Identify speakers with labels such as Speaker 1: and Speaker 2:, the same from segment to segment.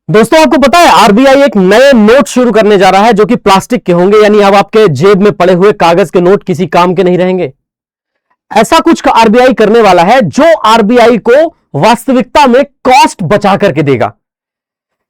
Speaker 1: दोस्तों आपको पता है आरबीआई एक नए नोट शुरू करने जा रहा है जो कि प्लास्टिक के होंगे, यानी अब आपके जेब में पड़े हुए कागज के नोट किसी काम के नहीं रहेंगे। ऐसा कुछ आरबीआई करने वाला है जो आरबीआई को वास्तविकता में कॉस्ट बचा करके देगा।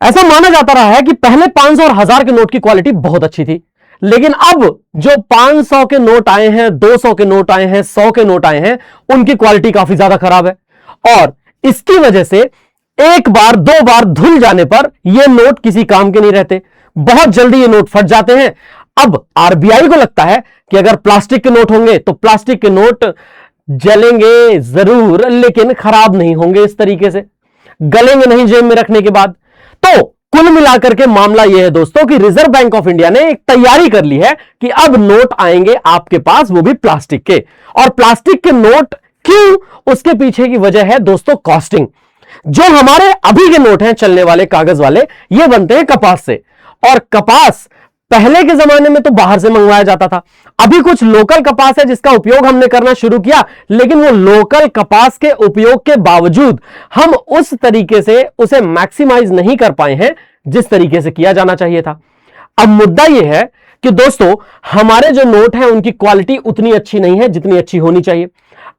Speaker 1: ऐसा माना जाता रहा है कि पहले 500 और 1000 के नोट की क्वालिटी बहुत अच्छी थी, लेकिन अब जो 500 के नोट आए हैं, 200 के नोट आए हैं, 100 के नोट आए हैं, उनकी क्वालिटी काफी ज्यादा खराब है। और इसकी वजह से एक बार दो बार धुल जाने पर यह नोट किसी काम के नहीं रहते, बहुत जल्दी ये नोट फट जाते हैं। अब आरबीआई को लगता है कि अगर प्लास्टिक के नोट होंगे तो प्लास्टिक के नोट जलेंगे जरूर, लेकिन खराब नहीं होंगे, इस तरीके से गलेंगे नहीं जेब में रखने के बाद। तो कुल मिलाकर के मामला यह है दोस्तों कि रिजर्व बैंक ऑफ इंडिया ने एक तैयारी कर ली है कि अब नोट आएंगे आपके पास, वो भी प्लास्टिक के। और प्लास्टिक के नोट क्यों, उसके पीछे की वजह है दोस्तों कॉस्टिंग। जो हमारे अभी के नोट हैं चलने वाले कागज वाले, ये बनते हैं कपास से, और कपास पहले के जमाने में तो बाहर से मंगवाया जाता था। अभी कुछ लोकल कपास है जिसका उपयोग हमने करना शुरू किया, लेकिन वो लोकल कपास के उपयोग के बावजूद हम उस तरीके से उसे मैक्सिमाइज नहीं कर पाए हैं जिस तरीके से किया जाना चाहिए था। अब मुद्दा यह है कि दोस्तों हमारे जो नोट हैं उनकी क्वालिटी उतनी अच्छी नहीं है जितनी अच्छी होनी चाहिए।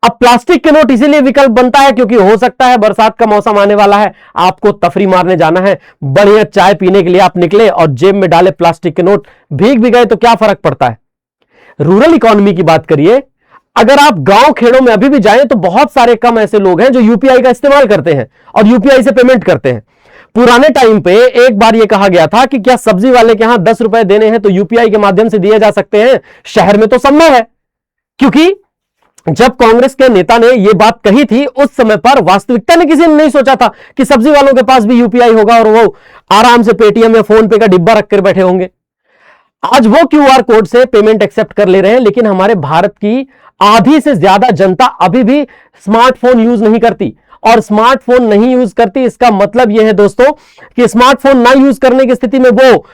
Speaker 1: अब प्लास्टिक के नोट इसीलिए विकल्प बनता है क्योंकि हो सकता है बरसात का मौसम आने वाला है, आपको तफरी मारने जाना है, बढ़िया चाय पीने के लिए आप निकले और जेब में डाले प्लास्टिक के नोट, भीग भी गए तो क्या फर्क पड़ता है। रूरल इकोनॉमी की बात करिए, अगर आप गांव खेड़ों में अभी भी जाएं तो बहुत सारे कम ऐसे लोग हैं जो यूपीआई का इस्तेमाल करते हैं और यूपीआई से पेमेंट करते हैं। पुराने टाइम पे एक बार यह कहा गया था कि क्या सब्जी वाले के यहां 10 रुपए देने हैं तो यूपीआई के माध्यम से दिए जा सकते हैं। शहर में तो संभव है, क्योंकि जब कांग्रेस के नेता ने यह बात कही थी उस समय पर वास्तविकता में किसी ने नहीं सोचा था कि सब्जी वालों के पास भी यूपीआई होगा और वो आराम से पेटीएम या फोन पे का डिब्बा रखकर बैठे होंगे। आज वो क्यूआर कोड से पेमेंट एक्सेप्ट कर ले रहे हैं, लेकिन हमारे भारत की आधी से ज्यादा जनता अभी भी स्मार्टफोन यूज नहीं करती। और स्मार्टफोन नहीं यूज करती इसका मतलब यह है दोस्तों कि स्मार्टफोन ना यूज करने की स्थिति में वो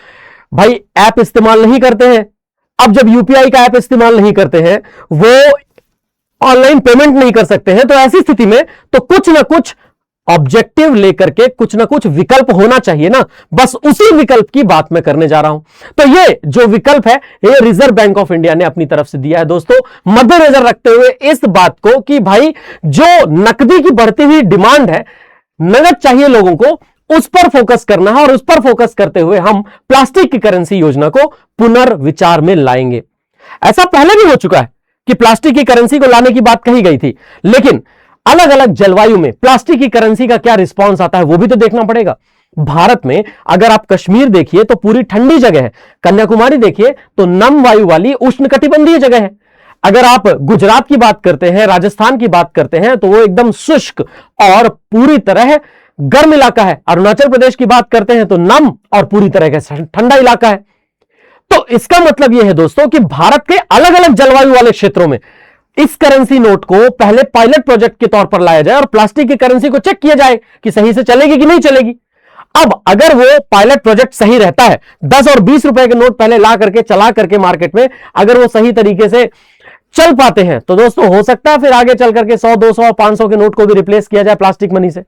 Speaker 1: भाई ऐप इस्तेमाल नहीं करते हैं। अब जब यूपीआई का ऐप इस्तेमाल नहीं करते हैं, वो ऑनलाइन पेमेंट नहीं कर सकते हैं, तो ऐसी स्थिति में तो कुछ ना कुछ ऑब्जेक्टिव लेकर के कुछ ना कुछ विकल्प होना चाहिए ना। बस उसी विकल्प की बात मैं करने जा रहा हूं। तो ये जो विकल्प है ये रिजर्व बैंक ऑफ इंडिया ने अपनी तरफ से दिया है दोस्तों, मद्देनजर रखते हुए इस बात को कि भाई जो नकदी की बढ़ती हुई डिमांड है, नगद चाहिए लोगों को, उस पर फोकस करना है। और उस पर फोकस करते हुए हम प्लास्टिक की करेंसी योजना को पुनर्विचार में लाएंगे। ऐसा पहले भी हो चुका है कि प्लास्टिक की करेंसी को लाने की बात कही गई थी, लेकिन अलग अलग जलवायु में प्लास्टिक की करेंसी का क्या रिस्पांस आता है वो भी तो देखना पड़ेगा। भारत में अगर आप कश्मीर देखिए तो पूरी ठंडी जगह है, कन्याकुमारी देखिए तो नम वायु वाली उष्णकटिबंधीय जगह है। अगर आप गुजरात की बात करते हैं, राजस्थान की बात करते हैं तो वो एकदम शुष्क और पूरी तरह गर्म इलाका है। अरुणाचल प्रदेश की बात करते हैं तो नम और पूरी तरह का ठंडा इलाका है। तो इसका मतलब यह है दोस्तों कि भारत के अलग अलग जलवायु वाले क्षेत्रों में इस करेंसी नोट को पहले पायलट प्रोजेक्ट के तौर पर लाया जाए और प्लास्टिक की करेंसी को चेक किया जाए कि सही से चलेगी कि नहीं चलेगी। अब अगर वो पायलट प्रोजेक्ट सही रहता है, 10 और 20 रुपए के नोट पहले ला करके चला करके मार्केट में अगर वो सही तरीके से चल पाते हैं तो दोस्तों हो सकता है फिर आगे चल करके 100, 200 और 500 के नोट को भी रिप्लेस किया जाए प्लास्टिक मनी से।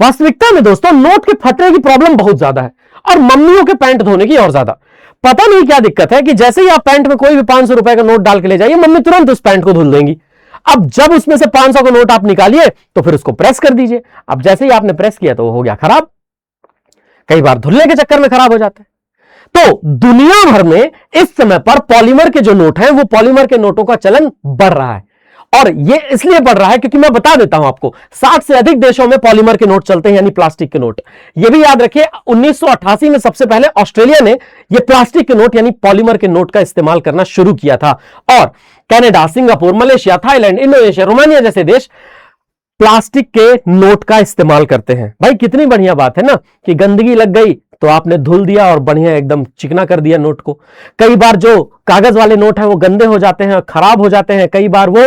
Speaker 1: वास्तविकता में दोस्तों नोट के फटने की प्रॉब्लम बहुत ज्यादा है और मम्मियों के पैंट धोने की और ज्यादा। पता नहीं क्या दिक्कत है कि जैसे ही आप पैंट में कोई भी 500 रुपए का नोट डाल के ले जाइए, मम्मी तुरंत उस पैंट को धुल देंगी। अब जब उसमें से 500 का नोट आप निकालिए तो फिर उसको प्रेस कर दीजिए। अब जैसे ही आपने प्रेस किया तो वो हो गया खराब, कई बार धुलने के चक्कर में खराब हो जाता है। तो दुनिया भर में इस समय पर पॉलीमर के जो नोट हैं वो पॉलीमर के नोटों का चलन बढ़ रहा है। और ये इसलिए बढ़ रहा है क्योंकि मैं बता देता हूं आपको, 60 से अधिक देशों में पॉलीमर के नोट चलते हैं, यानी प्लास्टिक के नोट। ये भी याद रखिए 1988 में सबसे पहले ऑस्ट्रेलिया ने ये प्लास्टिक के नोट यानी पॉलीमर के नोट का इस्तेमाल करना शुरू किया था। और Canada, Singapore, Malaysia, Thailand, Indonesia, Romania जैसे देश प्लास्टिक के नोट का इस्तेमाल करते हैं। भाई कितनी बढ़िया बात है ना कि गंदगी लग गई तो आपने धुल दिया और बढ़िया एकदम चिकना कर दिया नोट को। कई बार जो कागज वाले नोट हैं वो गंदे हो जाते हैं, खराब हो जाते हैं, कई बार वो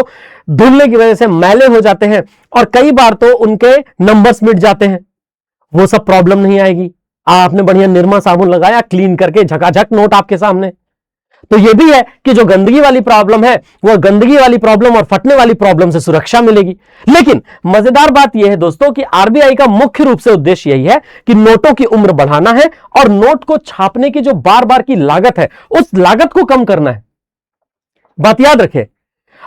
Speaker 1: धुलने की वजह से मैले हो जाते हैं और कई बार तो उनके नंबर्स मिट जाते हैं। वो सब प्रॉब्लम नहीं आएगी। आपने बढ़िया निरमा साबुन लगाया, क्लीन करके झकाझक नोट आपके सामने। तो यह भी है कि जो गंदगी वाली प्रॉब्लम है, वह गंदगी वाली प्रॉब्लम और फटने वाली प्रॉब्लम से सुरक्षा मिलेगी। लेकिन मजेदार बात यह है दोस्तों कि आरबीआई का मुख्य रूप से उद्देश्य यही है कि नोटों की उम्र बढ़ाना है और नोट को छापने की जो बार बार की लागत है, उस लागत को कम करना है। बात याद रखें।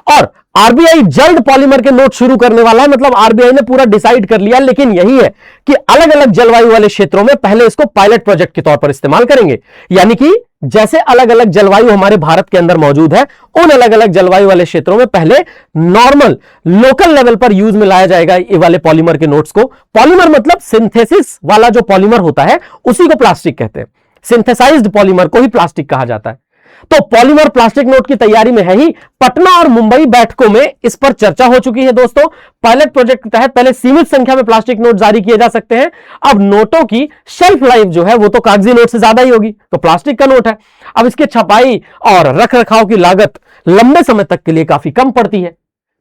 Speaker 1: और आरबीआई जल्द पॉलीमर के नोट शुरू करने वाला है, मतलब आरबीआई ने पूरा डिसाइड कर लिया। लेकिन यही है कि अलग अलग जलवायु वाले क्षेत्रों में पहले इसको पायलट प्रोजेक्ट के तौर पर इस्तेमाल करेंगे। यानी कि जैसे अलग अलग जलवायु हमारे भारत के अंदर मौजूद है, उन अलग अलग जलवायु वाले क्षेत्रों में पहले नॉर्मल लोकल लेवल पर यूज में लाया जाएगा ये वाले पॉलीमर के नोट्स को। पॉलीमर मतलब सिंथेसिस वाला जो पॉलीमर होता है उसी को प्लास्टिक कहते हैं। सिंथेसाइज्ड पॉलीमर को ही प्लास्टिक कहा जाता है। तो पॉलीमर प्लास्टिक नोट की तैयारी में है ही। पटना और मुंबई बैठकों में इस पर चर्चा हो चुकी है दोस्तों। पायलट प्रोजेक्ट के तहत पहले सीमित संख्या में प्लास्टिक नोट जारी किए जा सकते हैं। अब नोटों की शेल्फ लाइफ जो है वो तो कागजी नोट से ज्यादा ही होगी, तो प्लास्टिक का नोट है। अब इसके छपाई और रख रखाव की लागत लंबे समय तक के लिए काफी कम पड़ती है,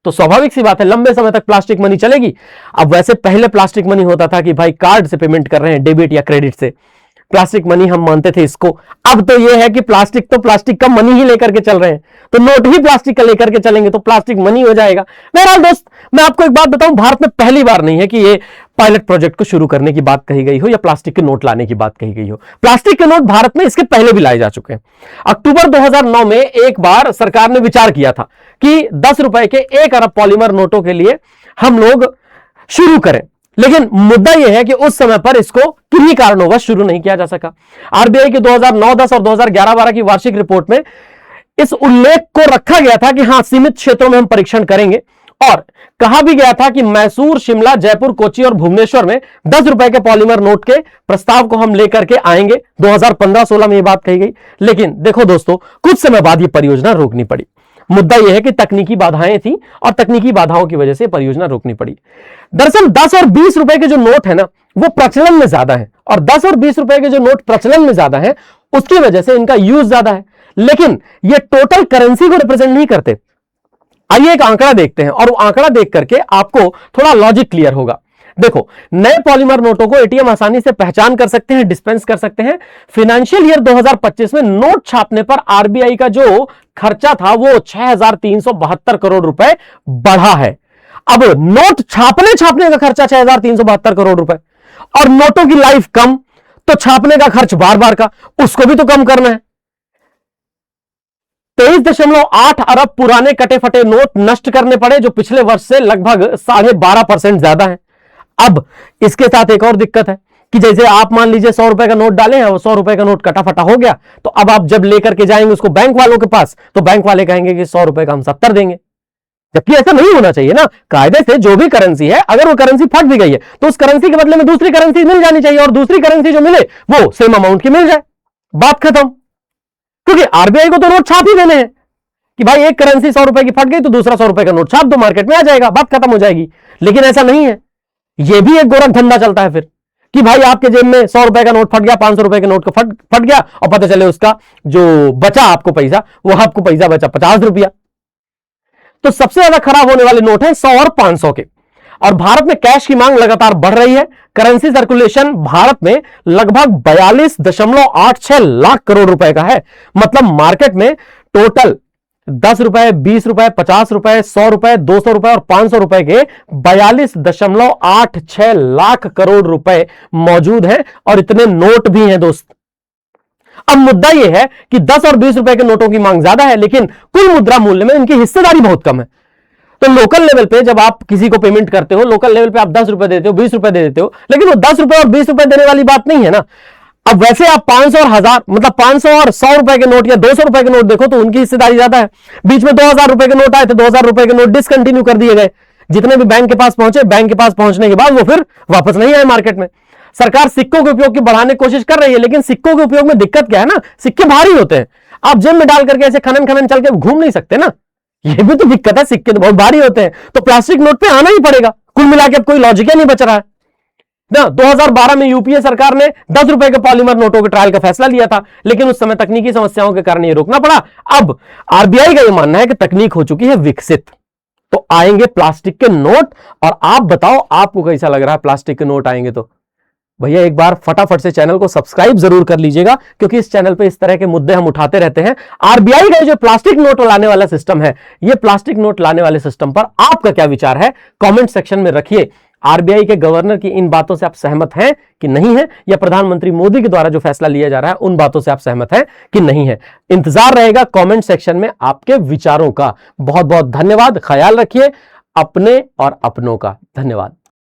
Speaker 1: तो स्वाभाविक सी बात है लंबे समय तक प्लास्टिक मनी चलेगी। अब वैसे पहले प्लास्टिक मनी होता था कि भाई कार्ड से पेमेंट कर रहे हैं, डेबिट या क्रेडिट से, प्लास्टिक मनी हम मानते थे इसको। अब तो यह है कि प्लास्टिक का मनी ही लेकर के चल रहे हैं, तो नोट ही प्लास्टिक का लेकर के चलेंगे तो प्लास्टिक मनी हो जाएगा। बहरहाल दोस्त, मैं आपको एक बात बताऊं, भारत में पहली बार नहीं है कि ये पायलट प्रोजेक्ट को शुरू करने की बात कही गई हो या प्लास्टिक के नोट लाने की बात कही गई हो। प्लास्टिक के नोट भारत में इसके पहले भी लाए जा चुके हैं। अक्टूबर 2009 में एक बार सरकार ने विचार किया था कि 10 रुपए के 1 अरब पॉलीमर नोटों के लिए हम लोग शुरू करें, लेकिन मुद्दा यह है कि उस समय पर इसको किन्हीं कारणोंवश शुरू नहीं किया जा सका। आरबीआई की 2009-10 और 2011-12 की वार्षिक रिपोर्ट में इस उल्लेख को रखा गया था कि हां सीमित क्षेत्रों में हम परीक्षण करेंगे, और कहा भी गया था कि मैसूर, शिमला, जयपुर, कोच्चि और भुवनेश्वर में 10 रुपए के पॉलीमर नोट के प्रस्ताव को हम लेकर के आएंगे। 2015-16 में यह बात कही गई। लेकिन देखो दोस्तों, कुछ समय बाद यह परियोजना रोकनी पड़ी। मुद्दा यह है कि तकनीकी बाधाएं थी और तकनीकी बाधाओं की वजह से परियोजना रोकनी पड़ी। दरअसल 10 और 20 रुपए के जो नोट है ना, वो प्रचलन में ज्यादा है, और 10 और 20 रुपए के जो नोट प्रचलन में ज्यादा है उसकी वजह से इनका यूज ज्यादा है, लेकिन ये टोटल करेंसी को रिप्रेजेंट नहीं करते। आइए एक आंकड़ा देखते हैं, और वो आंकड़ा देख करके आपको थोड़ा लॉजिक क्लियर होगा। देखो, नए पॉलीमर नोटों को एटीएम आसानी से पहचान कर सकते हैं, डिस्पेंस कर सकते हैं। फाइनेंशियल ईयर 2025 में नोट छापने पर आरबीआई का जो खर्चा था वो 6,372 करोड़ रुपए बढ़ा है। अब नोट छापने का खर्चा 6,372 करोड़ रुपए, और नोटों की लाइफ कम, तो छापने का खर्च बार बार का, उसको भी तो कम करना है। 23.8 अरब पुराने कटे फटे नोट नष्ट करने पड़े, जो पिछले वर्ष से लगभग 12.5% ज्यादा है। अब इसके साथ एक और दिक्कत है कि जैसे आप मान लीजिए 100 रुपए का नोट डाले हैं, वो 100 रुपए का नोट कटा फटा हो गया, तो अब आप जब लेकर के जाएंगे उसको बैंक वालों के पास, तो बैंक वाले कहेंगे कि 100 रुपए का हम 70 देंगे, जबकि ऐसा नहीं होना चाहिए ना। कायदे से जो भी करेंसी है, अगर वो करेंसी फट भी गई है तो उस करेंसी के बदले में दूसरी करेंसी मिल जानी चाहिए, और दूसरी करेंसी जो मिले वो सेम अमाउंट की मिल जाए, बात खत्म। क्योंकि आरबीआई को तो नोट छाप ही देने हैं कि भाई एक करेंसी 100 रुपए की फट गई तो दूसरा 100 रुपए का नोट छाप दो, मार्केट में आ जाएगा, बात खत्म हो जाएगी। लेकिन ऐसा नहीं है, यह भी एक गोरख धंधा चलता है फिर कि भाई आपके जेब में 100 रुपए का नोट फट गया, 500 रुपए के नोट का फट गया, और पता चले उसका जो बचा आपको पैसा, वो आपको पैसा बचा 50 रुपया। तो सबसे ज्यादा खराब होने वाले नोट हैं 100 और 500 के। और भारत में कैश की मांग लगातार बढ़ रही है। करेंसी सर्कुलेशन भारत में लगभग 42.86 लाख करोड़ रुपए का है। मतलब मार्केट में टोटल 10 रुपए, 20 रुपए, 50 रुपए, 100 रुपए, 200 रुपए और 500 रुपए के 42.86 लाख करोड़ रुपए मौजूद हैं, और इतने नोट भी हैं दोस्त। अब मुद्दा यह है कि 10 और 20 रुपए के नोटों की मांग ज्यादा है, लेकिन कुल मुद्रा मूल्य में इनकी हिस्सेदारी बहुत कम है। तो लोकल लेवल पे जब आप किसी को पेमेंट करते हो, लोकल लेवल पे आप 10 रुपए देते हो, 20 रुपए दे देते हो, लेकिन वो 10 रुपए और 20 रुपए देने वाली बात नहीं है ना। अब वैसे आप 500 और 1000, मतलब 500 और 100 रुपए के नोट या 200 रुपए के नोट देखो तो उनकी हिस्सेदारी ज्यादा है। बीच में 2000 रुपए के नोट आए थे, 2000 रुपए के नोट डिसकंटिन्यू कर दिए गए। जितने भी बैंक के पास पहुंचे, बैंक के पास पहुंचने के बाद वो फिर वापस नहीं आए मार्केट में। सरकार सिक्कों के उपयोग की बढ़ाने की कोशिश कर रही है, लेकिन सिक्कों के उपयोग में दिक्कत क्या है ना, सिक्के भारी होते हैं। आप जेब में डाल करके ऐसे खनन चल के घूम नहीं सकते ना, ये भी तो दिक्कत है। सिक्के तो बहुत भारी होते हैं, तो प्लास्टिक नोट पे आना ही पड़ेगा। कुल मिला के अब कोई लॉजिक ही नहीं बच रहा है ना। 2012 में यूपीए सरकार ने 10 रुपए के पॉलीमर नोटों के ट्रायल का फैसला लिया था, लेकिन उस समय तकनीकी समस्याओं के कारण यह रोकना पड़ा। अब आरबीआई का यह मानना है कि तकनीक हो चुकी है विकसित, तो आएंगे प्लास्टिक के नोट। और आप बताओ आपको कैसा लग रहा है प्लास्टिक के नोट आएंगे तो? भैया एक बार फटाफट से चैनल को सब्सक्राइब जरूर कर लीजिएगा, क्योंकि इस चैनल पे इस तरह के मुद्दे हम उठाते रहते हैं। आरबीआई का जो प्लास्टिक नोट लाने वाला सिस्टम है, ये प्लास्टिक नोट लाने वाले सिस्टम पर आपका क्या विचार है, कमेंट सेक्शन में रखिए। आरबीआई के गवर्नर की इन बातों से आप सहमत हैं कि नहीं है, या प्रधानमंत्री मोदी के द्वारा जो फैसला लिया जा रहा है उन बातों से आप सहमत हैं कि नहीं है। इंतजार रहेगा कमेंट सेक्शन में आपके विचारों का। बहुत बहुत धन्यवाद। ख्याल रखिए अपने और अपनों का। धन्यवाद।